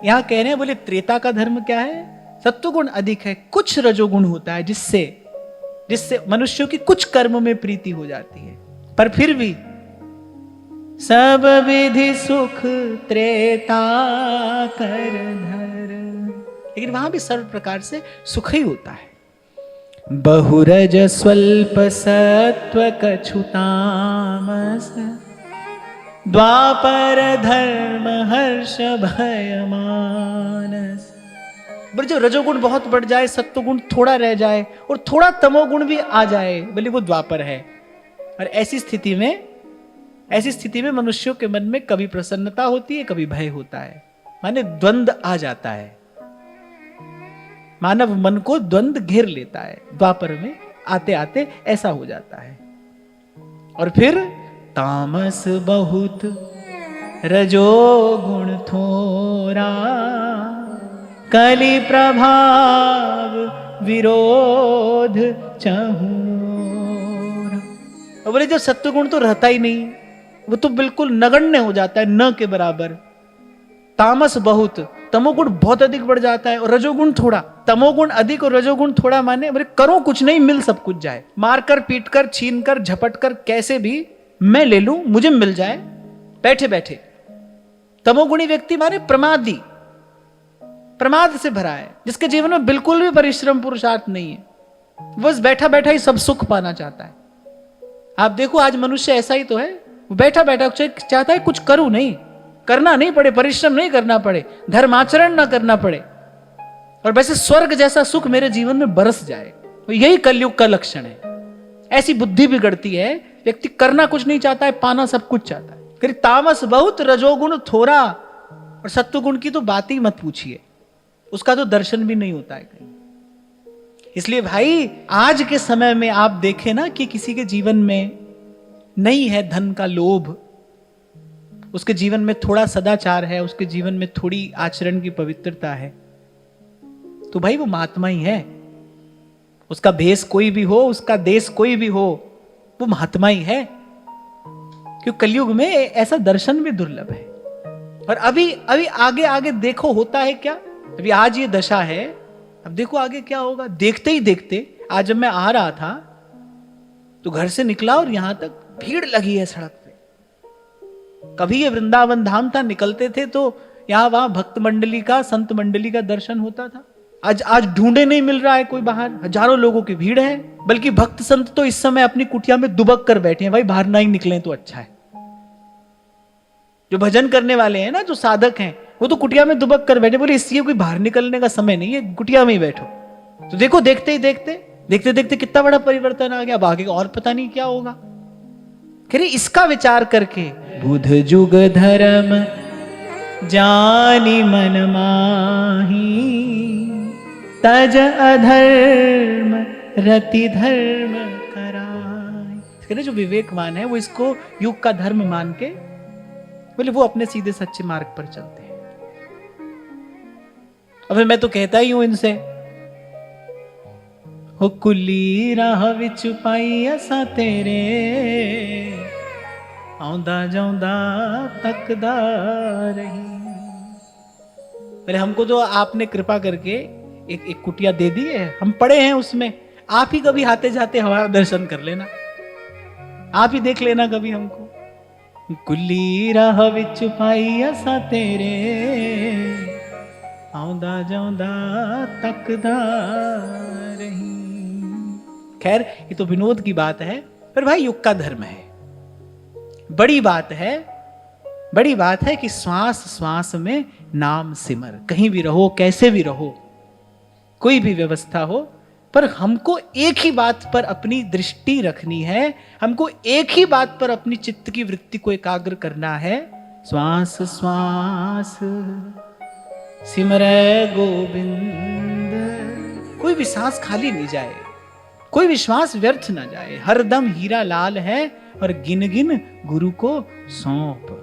यहां कह रहे हैं, बोले त्रेता का धर्म क्या है? सत्वगुण अधिक है, कुछ रजोगुण होता है जिससे मनुष्यों की कुछ कर्म में प्रीति हो जाती है। पर फिर भी सब विधि सुख त्रेता कर धर, लेकिन वहां भी सर्व प्रकार से सुख ही होता है। बहुरज स्वल्प सत्व कछु तामस, द्वापर धर्म हर्ष भय मानस। जो रजोगुण बहुत बढ़ जाए, सत्वगुण थोड़ा रह जाए और थोड़ा तमोगुण भी आ जाए, बोले वो द्वापर है। और ऐसी स्थिति में मनुष्यों के मन में कभी प्रसन्नता होती है, कभी भय होता है, माने द्वंद्व आ जाता है। मानव मन को द्वंद्व घेर लेता है। द्वापर में आते आते ऐसा हो जाता है। और फिर तामस बहुत रजोगुण थोरा, कलि प्रभाव विरोध चहूरा। बोले जब सत्वगुण तो रहता ही नहीं, वो तो बिल्कुल नगण्य हो जाता है, न के बराबर। तामस बहुत, तमोगुण बहुत अधिक बढ़ जाता है और रजोगुण थोड़ा। तमोगुण अधिक और रजोगुण थोड़ा माने बोले करो कुछ नहीं, मिल सब कुछ जाए, मारकर पीटकर छीनकर झपटकर कैसे भी मैं ले लूं, मुझे मिल जाए बैठे बैठे। तमोगुणी व्यक्ति माने प्रमादी, प्रमाद से भरा है, जिसके जीवन में बिल्कुल भी परिश्रम पुरुषार्थ नहीं है, बस बैठा बैठा ही सब सुख पाना चाहता है। आप देखो आज मनुष्य ऐसा ही तो है, बैठा बैठा चाहता है कुछ करूं नहीं, करना नहीं पड़े, परिश्रम नहीं करना पड़े, धर्माचरण ना करना पड़े, और वैसे स्वर्ग जैसा सुख मेरे जीवन में बरस जाए। तो यही कलयुग का लक्षण है। ऐसी बुद्धि बिगड़ती है, व्यक्ति करना कुछ नहीं चाहता है, पाना सब कुछ चाहता है। फिर तामस बहुत रजोगुण थोड़ा, और सत्वगुण की तो बात ही मत पूछिए, उसका तो दर्शन भी नहीं होता है कहीं। इसलिए भाई आज के समय में आप देखें ना कि किसी के जीवन में नहीं है धन का लोभ, उसके जीवन में थोड़ा सदाचार है, उसके जीवन में थोड़ी आचरण की पवित्रता है, तो भाई वो महात्मा ही है। उसका भेष कोई भी हो, उसका देश कोई भी हो, वो महात्मा ही है। क्योंकि कलयुग में ऐसा दर्शन भी दुर्लभ है। और अभी आगे आगे देखो होता है क्या। अभी आज ये दशा है, अब देखो आगे क्या होगा। देखते ही देखते आज जब मैं आ रहा था तो घर से निकला और यहां तक भीड़ लगी है सड़क पे। कभी ये वृंदावन धाम था, निकलते थे तो यहां वहां भक्त मंडली का, संत मंडली का दर्शन होता था। आज ढूंढे नहीं मिल रहा है कोई बाहर, हजारों लोगों की भीड़ है। बल्कि भक्त संत तो इस समय अपनी कुटिया में दुबक कर बैठे हैं, भाई बाहर ना ही निकले तो अच्छा है। जो भजन करने वाले हैं ना, जो साधक हैं, वो तो कुटिया में दुबक कर बैठे, बोले इसलिए कोई बाहर निकलने का समय नहीं है, कुटिया में ही बैठो। तो देखो देखते ही देखते कितना बड़ा परिवर्तन आ गया। अब आगे और पता नहीं क्या होगा। कह रहे इसका विचार करके बुध जुग धर्म जानी मन माही, तज अधर्म रति धर्म कराई। जो विवेकवान है वो इसको युग का धर्म मान के बोले वो अपने सीधे सच्चे मार्ग पर चलते हैं। अब मैं तो कहता ही हूं इनसे, हो कुली राह विच पाई असा तेरे, आउंदा जाउंदा तकदा रही। पहले हमको तो आपने कृपा करके एक कुटिया दे दी है, हम पड़े हैं उसमें। आप ही कभी आते जाते हमारा दर्शन कर लेना, आप ही देख लेना कभी हमको। कुली राह विच पाई असा तेरे, आउंदा जाउंदा तकदा रही। खैर ये तो विनोद की बात है, पर भाई युग का धर्म है। बड़ी बात है कि श्वास श्वास में नाम सिमर। कहीं भी रहो, कैसे भी रहो, कोई भी व्यवस्था हो, पर हमको एक ही बात पर अपनी दृष्टि रखनी है, हमको एक ही बात पर अपनी चित्त की वृत्ति को एकाग्र करना है। श्वास श्वास सिमरै गोविंद। कोई भी सांस खाली नहीं जाए, कोई भी श्वास व्यर्थ ना जाए। हरदम हीरा लाल है और गिन गिन गुरु को सौंप।